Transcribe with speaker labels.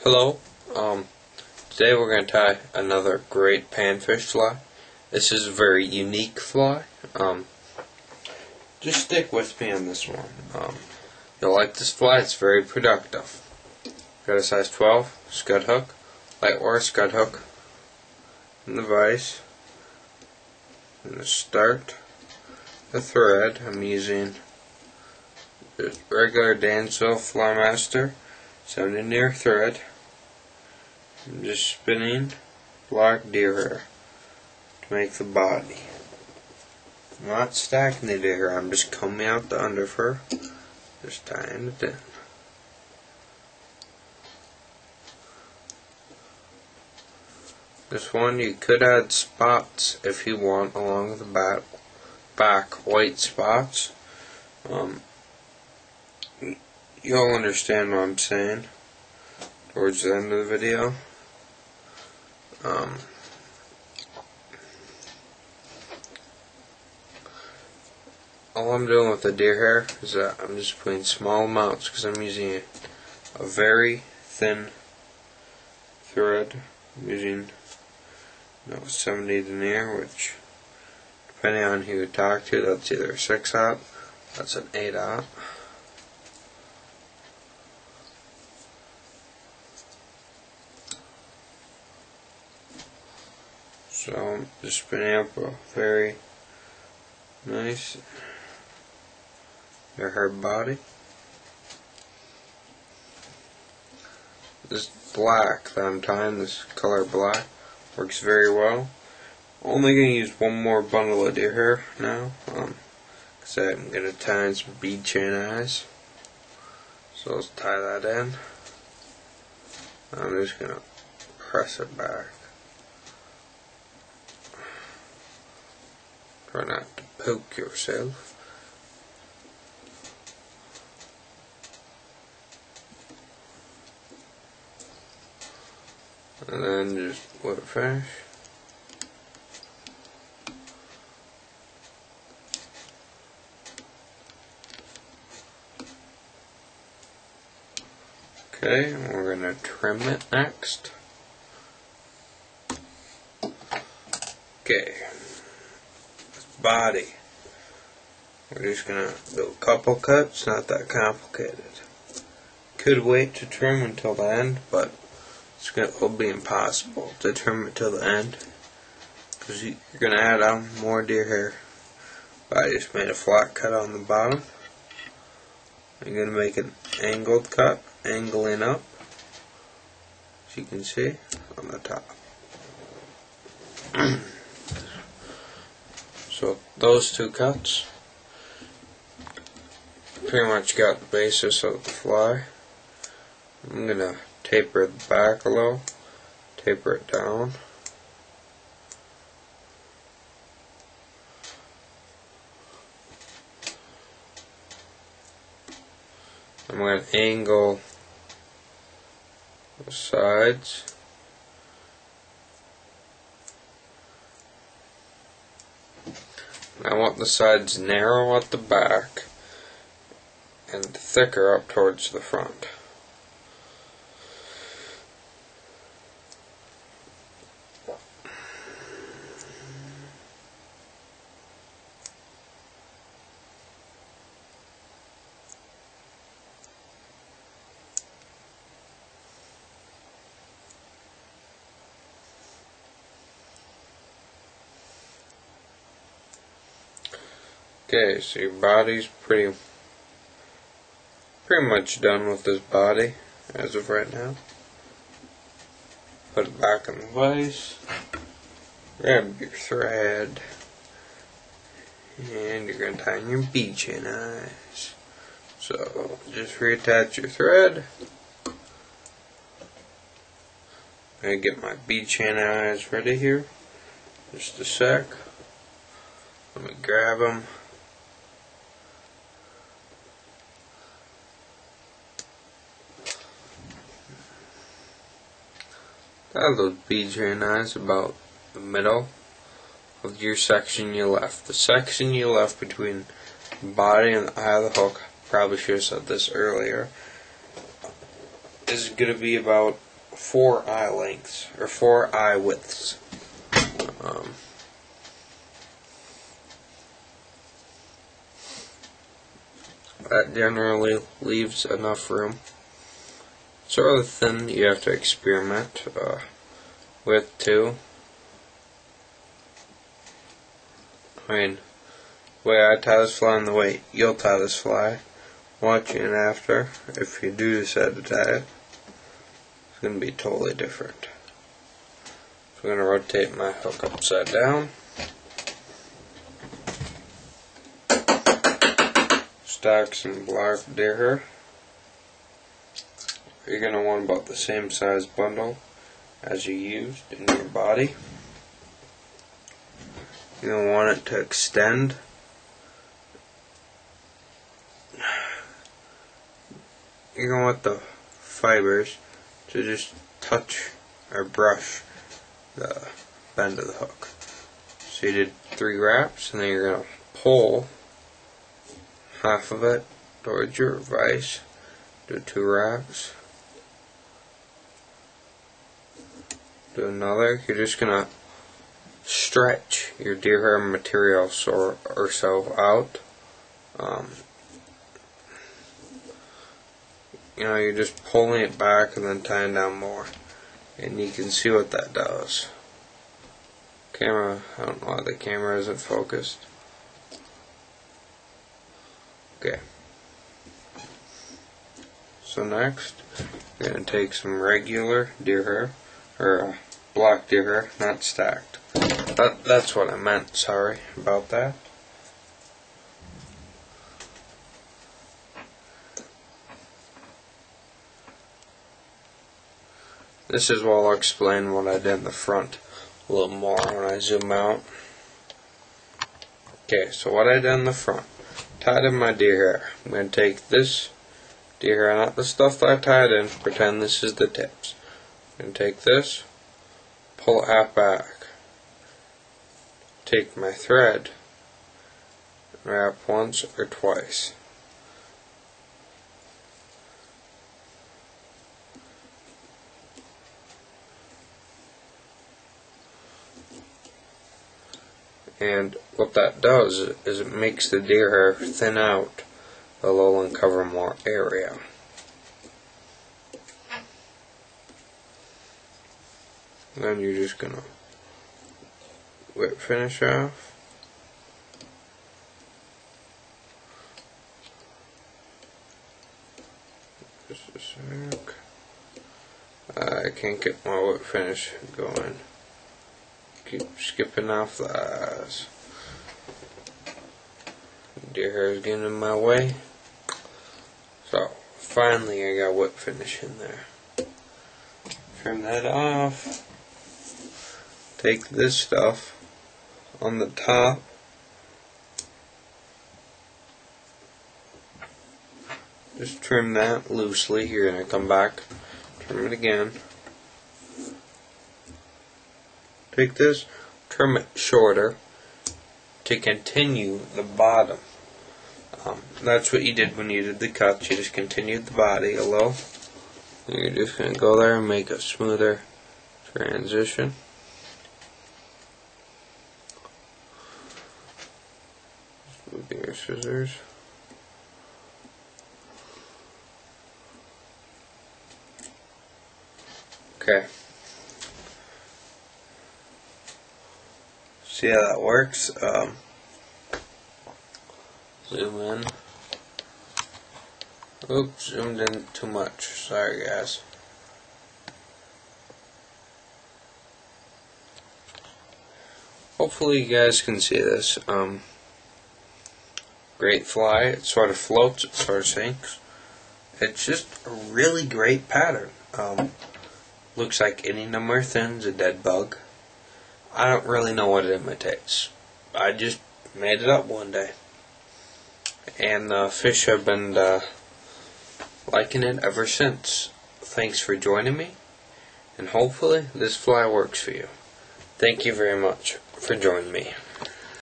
Speaker 1: Hello, today we're going to tie another great panfish fly. This is a very unique fly. Just stick with me on this one. You'll like this fly, it's very productive. Got a size 12 scud hook, light wire scud hook, in the vise. I'm going to start the thread. I'm using just regular Dansville Flymaster 70 near thread. I'm just spinning black deer hair to make the body. I'm not stacking the deer hair, I'm just combing out the underfur, just tying it in. This one you could add spots if you want along the back white spots. You'll understand what I'm saying towards the end of the video. All I'm doing with the deer hair is that I'm just putting small amounts because I'm using a very thin thread. I'm using 70 denier, which depending on who you talk to, that's either a 6/0, that's an 8/0. So I'm just spinning up a very nice her body. This black that I'm tying, this color black, works very well. Only going to use one more bundle of deer hair now, because I'm going to tie in some bead chain eyes. So let's tie that in. I'm just going to press it back. Try not to poke yourself. And then just let it finish. Okay, we're going to trim it next. Okay. Body. We're just going to do a couple cuts, not that complicated. Could wait to trim until the end, but it'll be impossible to trim it till the end because you're going to add on more deer hair. But I just made a flat cut on the bottom. I'm going to make an angled cut, angling up, as you can see on the top. So those two cuts pretty much got the basis of the fly. I'm going to taper the back a little, taper it down. I'm going to angle the sides. I want the sides narrow at the back and thicker up towards the front. Okay, so your body's pretty much done with this body as of right now. Put it back in the vise. Grab your thread, and you're going to tie in your bead chain eyes. So just reattach your thread. I'm going to get my bead chain eyes ready here. Just a sec. Let me grab them. Have those bead chain eyes about the middle of your section you left. The section you left between the body and the eye of the hook, probably should have said this earlier, is going to be about 4 eye lengths, or 4 eye widths. That generally leaves enough room. Sort of thin, you have to experiment with too. I mean, the way I tie this fly and the way you'll tie this fly, watching it after, if you do decide to tie it, it's going to be totally different. So I'm going to rotate my hook upside down. Stack some black deer hair. You're going to want about the same size bundle as you used in your body. You're going to want it to extend. You're going to want the fibers to just touch or brush the bend of the hook. So you did 3 wraps, and then you're going to pull half of it towards your vise. Do 2 wraps. Do another. You're just going to stretch your deer hair material or so out. You know, you're just pulling it back and then tying down more. And you can see what that does. Camera, I don't know why the camera isn't focused. Okay. So next, we're going to take some regular deer hair, or black deer hair, not stacked. That's what I meant, sorry about that. This is where I'll explain what I did in the front a little more when I zoom out. Okay, so what I did in the front, tied in my deer hair. I'm going to take this deer hair, not the stuff that I tied in, pretend this is the tips. I'm going to take this, pull it half back, take my thread, wrap once or twice. And what that does is it makes the deer hair thin out a little and cover more area. Then you're just going to whip finish off. Just a sec. I can't get my whip finish going. Keep skipping off the eyes. Deer hair is getting in my way. So finally I got whip finish in there. Trim that off. Take this stuff on the top. Just trim that loosely. You're going to come back, trim it again. Take this, trim it shorter to continue the bottom. That's what you did when you did the cuts. You just continued the body a little. And you're just going to go there and make a smoother transition. With your scissors. Okay. See how that works? Zoom in. Oops, zoomed in too much. Sorry guys. Hopefully you guys can see this. Great fly. It sort of floats, it sort of sinks. It's just a really great pattern. Looks like any number of thins, a dead bug. I don't really know what it imitates. I just made it up one day. And the fish have been liking it ever since. Thanks for joining me. And hopefully this fly works for you. Thank you very much for joining me.